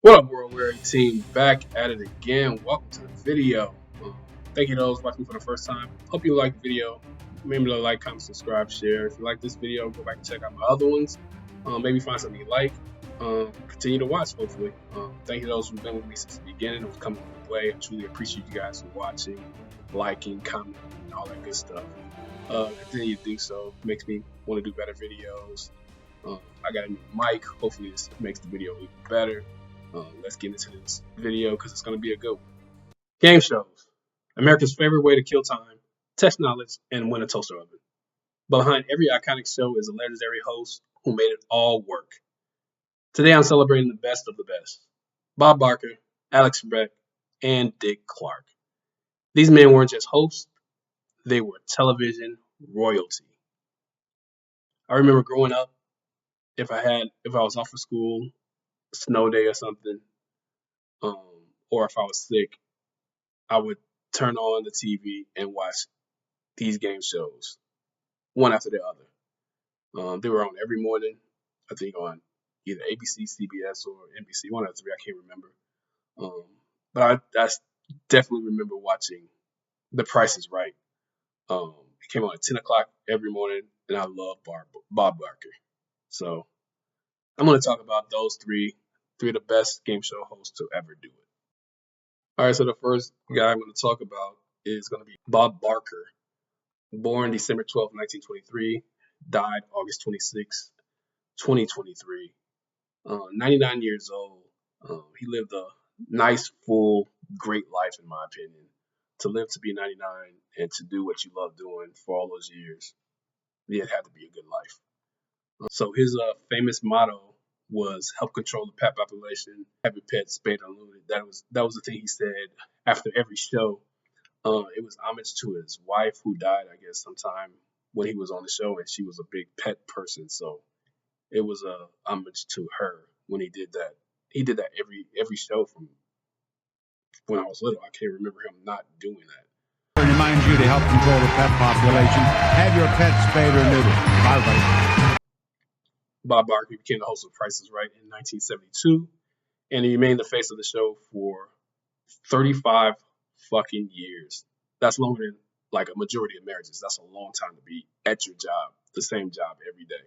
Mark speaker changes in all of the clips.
Speaker 1: What up, World Weary team? Back at it again. Welcome to the video. Thank you to those watching for the first time. Hope you like the video. Remember to like, comment, subscribe, share. If you like this video, go back and check out my other ones. Maybe find something you like. Continue to watch, hopefully. Thank you to those who've been with me since the beginning of coming the way. I truly appreciate you guys for watching, liking, commenting, and all that good stuff. Continue to do so. Makes me want to do better videos. I got a new mic. Hopefully this makes the video even better. Let's get into this video because it's going to be a good one. Game shows. America's favorite way to kill time, test knowledge, and win a toaster oven. Behind every iconic show is a legendary host who made it all work. Today I'm celebrating the best of the best. Bob Barker, Alex Trebek, and Dick Clark. These men weren't just hosts, they were television royalty. I remember growing up, if I was off of school, snow day or something, or if I was sick, I would turn on the TV and watch these game shows, one after the other. They were on every morning, I think on either ABC, CBS, or NBC, one of the three, I can't remember. But I definitely remember watching The Price is Right. It came on at 10 o'clock every morning, and I love Bob Barker. So I'm going to talk about those three of the best game show hosts to ever do it. All right, so the first guy I'm going to talk about is going to be Bob Barker. Born December 12, 1923, died August 26, 2023. 99 years old. He lived a nice, full, great life, in my opinion. To live to be 99 and to do what you love doing for all those years, it had to be a good life. So his famous motto was help control the pet population, have your pet spayed or neutered. That was the thing he said after every show. It was homage to his wife who died, I guess, sometime when he was on the show, and she was a big pet person. So it was a homage to her when he did that. He did that every show from when I was little. I can't remember him not doing that.
Speaker 2: I remind you to help control the pet population. Have your pet spayed or neutered. Bye, buddy.
Speaker 1: Bob Barker became the host of Price is Right in 1972, and he remained the face of the show for 35 fucking years. That's longer than like a majority of marriages. That's a long time to be at your job, the same job every day.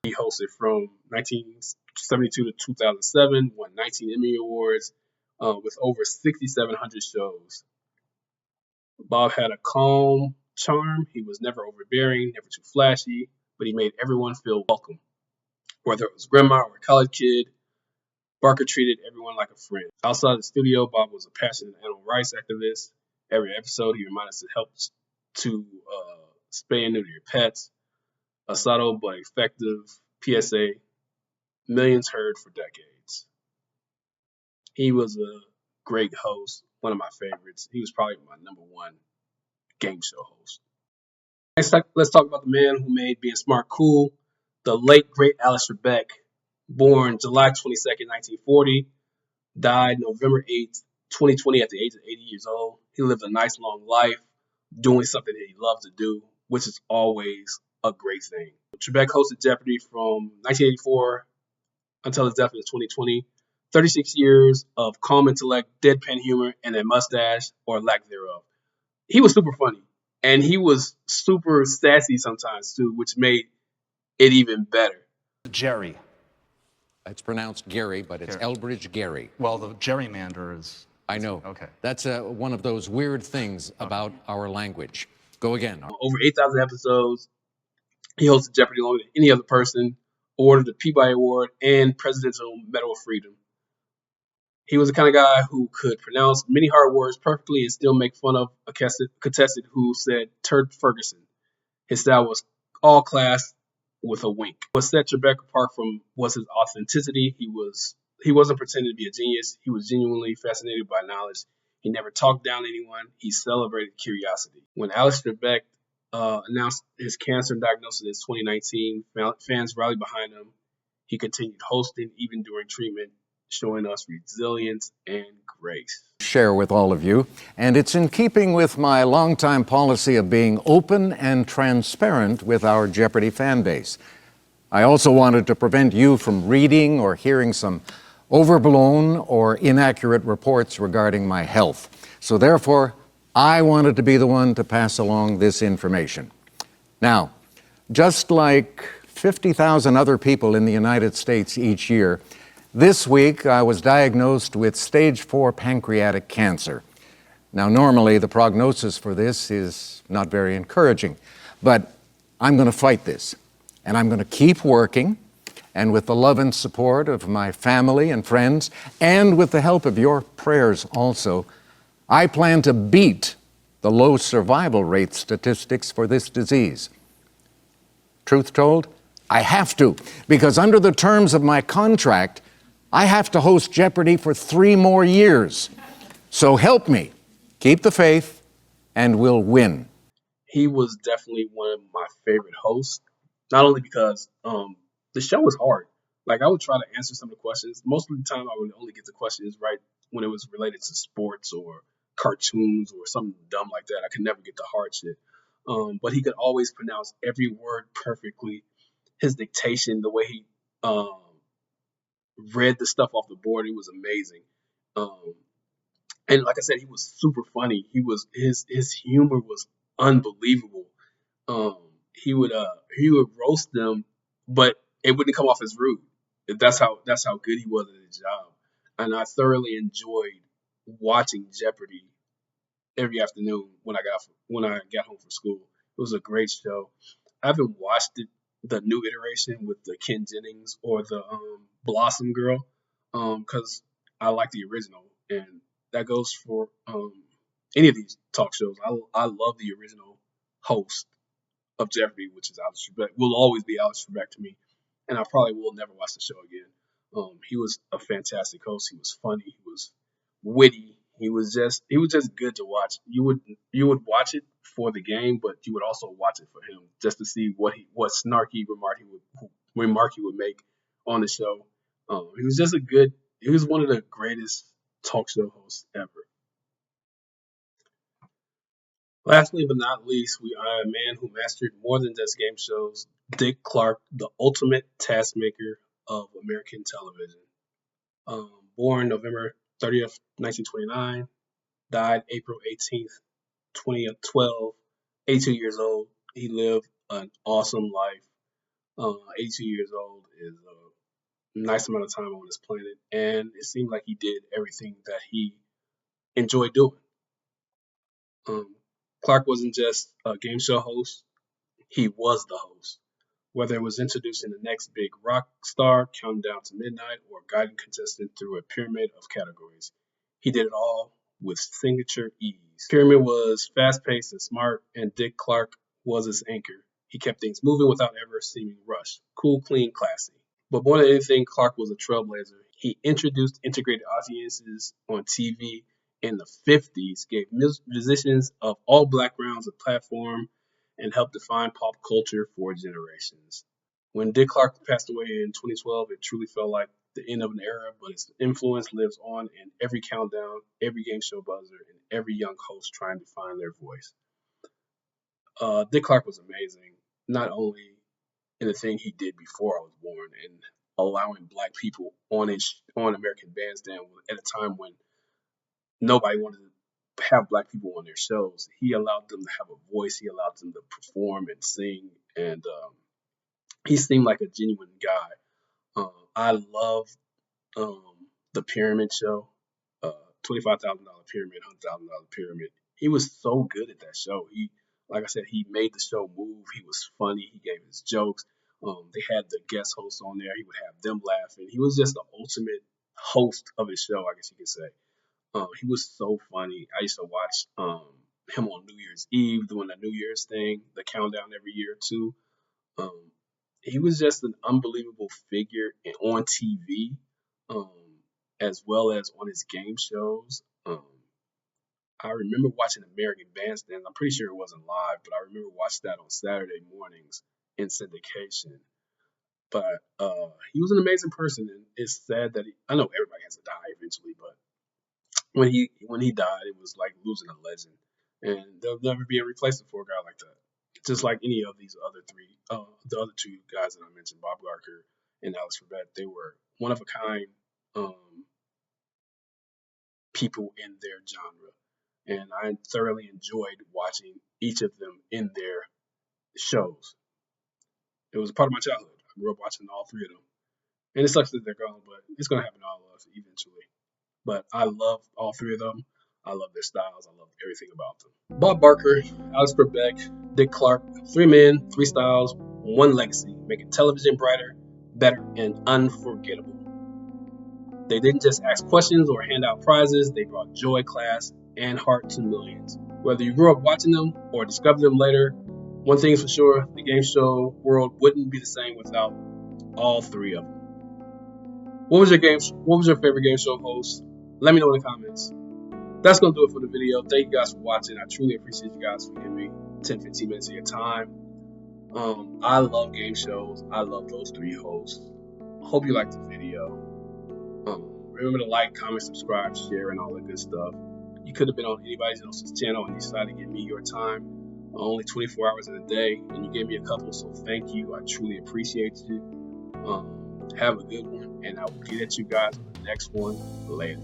Speaker 1: He hosted from 1972 to 2007, won 19 Emmy Awards with over 6,700 shows. Bob had a calm charm. He was never overbearing, never too flashy, but he made everyone feel welcome. Whether it was grandma or a college kid, Barker treated everyone like a friend. Outside the studio, Bob was a passionate animal rights activist. Every episode, he reminded us to help to spay and neuter your pets. A subtle but effective PSA, millions heard for decades. He was a great host, one of my favorites. He was probably my number one game show host. Next, let's talk about the man who made being smart cool. The late, great Alex Trebek, born July 22nd, 1940, died November 8th, 2020 at the age of 80 years old. He lived a nice, long life doing something that he loved to do, which is always a great thing. Trebek hosted Jeopardy from 1984 until his death in 2020. 36 years of calm intellect, deadpan humor, and a mustache, or lack thereof. He was super funny, and he was super sassy sometimes, too, which made it even better.
Speaker 3: Jerry.
Speaker 4: It's pronounced Gary, but it's Elbridge Gary.
Speaker 3: Well, the gerrymander is...
Speaker 4: I know.
Speaker 3: Okay.
Speaker 4: That's one of those weird things about our language. Go again.
Speaker 1: Over 8,000 episodes. He hosted Jeopardy longer than any other person, awarded the Peabody Award and Presidential Medal of Freedom. He was the kind of guy who could pronounce many hard words perfectly and still make fun of a contestant who said Turd Ferguson. His style was all class with a wink. What set Trebek apart from was his authenticity. He wasn't pretending to be a genius. He was genuinely fascinated by knowledge. He never talked down anyone. He celebrated curiosity. When Alex Trebek announced his cancer diagnosis in 2019, fans rallied behind him. He continued hosting even during treatment, showing us resilience and grace.
Speaker 4: Share with all of you, and it's in keeping with my longtime policy of being open and transparent with our Jeopardy fan base. I also wanted to prevent you from reading or hearing some overblown or inaccurate reports regarding my health. So therefore, I wanted to be the one to pass along this information. Now, just like 50,000 other people in the United States each year, this week I was diagnosed with stage 4 pancreatic cancer. Now, normally the prognosis for this is not very encouraging, but I'm going to fight this, and I'm going to keep working, and with the love and support of my family and friends, and with the help of your prayers also, I plan to beat the low survival rate statistics for this disease. Truth told, I have to, because under the terms of my contract, I have to host Jeopardy for 3 more years. So help me, keep the faith, and we'll win.
Speaker 1: He was definitely one of my favorite hosts, not only because the show was hard. Like, I would try to answer some of the questions. Most of the time, I would only get the questions right when it was related to sports or cartoons or something dumb like that. I could never get the hard shit. But he could always pronounce every word perfectly. His dictation, the way he read the stuff off the board, it was amazing. Um, and like I said, he was super funny. His humor was unbelievable. Um, he would roast them, but it wouldn't come off as rude. That's how good he was at his job. And I thoroughly enjoyed watching Jeopardy every afternoon when I got home from school. It was a great show. I haven't watched it, the new iteration with the Ken Jennings or the Blossom girl, because I like the original, and that goes for any of these talk shows. I love the original host of Jeopardy, which is Alex Trebek, will always be Alex Trebek to me, and I probably will never watch the show again. He was a fantastic host. He was funny. He was witty. He was just good to watch. You would watch it for the game, but you would also watch it for him just to see what snarky remark he would make on the show. He was just he was one of the greatest talk show hosts ever. Lastly but not least, we are a man who mastered more than just game shows, Dick Clark, the ultimate taskmaker of American television. Born November 30th, 1929, died April 18th, 2012, 82 years old. He lived an awesome life. 82 years old is a nice amount of time on this planet, and it seemed like he did everything that he enjoyed doing. Um, Clark wasn't just a game show host, he was the host. Whether it was introducing the next big rock star, counting down to midnight, or guiding contestants through a pyramid of categories, he did it all with signature ease. Pyramid was fast-paced and smart, and Dick Clark was his anchor. He kept things moving without ever seeming rushed. Cool, clean, classy. But more than anything, Clark was a trailblazer. He introduced integrated audiences on TV in the 50s, gave musicians of all backgrounds a platform, and helped define pop culture for generations. When Dick Clark passed away in 2012, it truly felt like the end of an era, but his influence lives on in every countdown, every game show buzzer, and every young host trying to find their voice. Dick Clark was amazing, not only in the thing he did before I was born and allowing black people on American Bandstand at a time when nobody wanted to have black people on their shows. He allowed them to have a voice. He allowed them to perform and sing, and he seemed like a genuine guy. I love um, the Pyramid Show, $25,000 Pyramid, $100,000 Pyramid. He was so good at that show. Like I said, he made the show move. He was funny. He gave his jokes. They had the guest hosts on there. He would have them laughing. He was just the ultimate host of his show, I guess you could say. He was so funny. I used to watch him on New Year's Eve doing the New Year's thing, the countdown every year too. Um, he was just an unbelievable figure on TV, um, as well as on his game shows. I remember watching American Bandstand. I'm pretty sure it wasn't live, but I remember watching that on Saturday mornings in syndication. But he was an amazing person, and it's sad that I know everybody has to die eventually, but when he died, it was like losing a legend, and there'll never be a replacement for a guy like that. Just like any of these other the other two guys that I mentioned, Bob Barker and Alex Trebek, they were one of a kind, people in their genre. And I thoroughly enjoyed watching each of them in their shows. It was a part of my childhood. I grew up watching all three of them. And it sucks that they're gone, but it's going to happen to all of us eventually. But I love all three of them. I love their styles. I love everything about them. Bob Barker, Alex Trebek, Dick Clark, 3 men, 3 styles, 1 legacy, making television brighter, better, and unforgettable. They didn't just ask questions or hand out prizes, they brought joy, class, and heart to millions. Whether you grew up watching them or discovered them later, one thing's for sure, the game show world wouldn't be the same without all 3 of them. What was your favorite game show host? Let me know in the comments. That's going to do it for the video. Thank you guys for watching. I truly appreciate you guys for giving me 10-15 minutes of your time. I love game shows. I love those 3 hosts. Hope you liked the video. Remember to like, comment, subscribe, share, and all that good stuff. You could have been on anybody else's channel and you decided to give me your time. Only 24 hours in a day, and you gave me a couple, so thank you. I truly appreciate you. Have a good one, and I will get at you guys on the next one later.